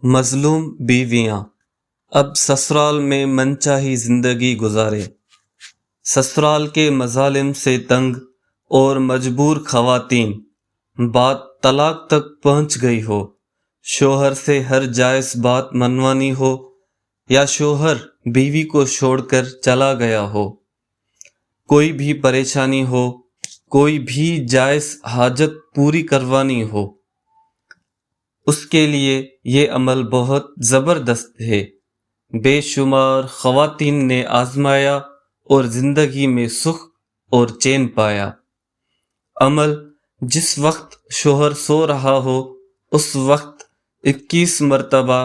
مظلوم بیویاں اب سسرال میں من چاہی زندگی گزارے۔ سسرال کے مظالم سے تنگ اور مجبور خواتین، بات طلاق تک پہنچ گئی ہو، شوہر سے ہر جائز بات منوانی ہو یا شوہر بیوی کو چھوڑ کر چلا گیا ہو، کوئی بھی پریشانی ہو، کوئی بھی جائز حاجت پوری کروانی ہو، اس کے لیے یہ عمل بہت زبردست ہے۔ بے شمار خواتین نے آزمایا اور زندگی میں سکھ اور چین پایا۔ عمل: جس وقت شوہر سو رہا ہو اس وقت 21 مرتبہ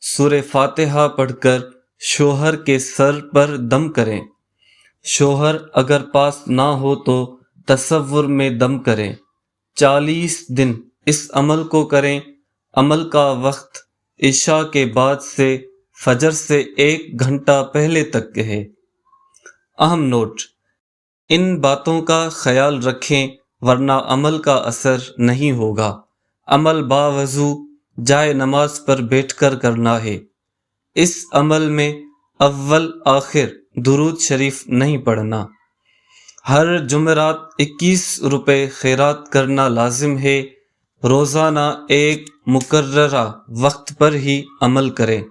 سورہ فاتحہ پڑھ کر شوہر کے سر پر دم کریں۔ شوہر اگر پاس نہ ہو تو تصور میں دم کریں۔ 40 دن اس عمل کو کریں۔ عمل کا وقت عشاء کے بعد سے فجر سے 1 گھنٹہ پہلے تک ہے۔ اہم نوٹ: ان باتوں کا خیال رکھیں ورنہ عمل کا اثر نہیں ہوگا۔ عمل باوضو جائے نماز پر بیٹھ کر کرنا ہے۔ اس عمل میں اول آخر درود شریف نہیں پڑھنا۔ ہر جمعرات 21 روپے خیرات کرنا لازم ہے۔ روزانہ ایک مقررہ وقت پر ہی عمل کریں۔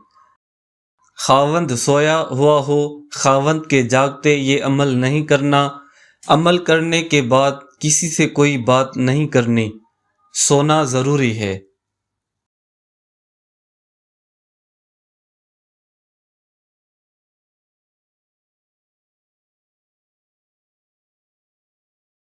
خاوند سویا ہوا ہو، خاوند کے جاگتے یہ عمل نہیں کرنا۔ عمل کرنے کے بعد کسی سے کوئی بات نہیں کرنی۔ سونا ضروری ہے۔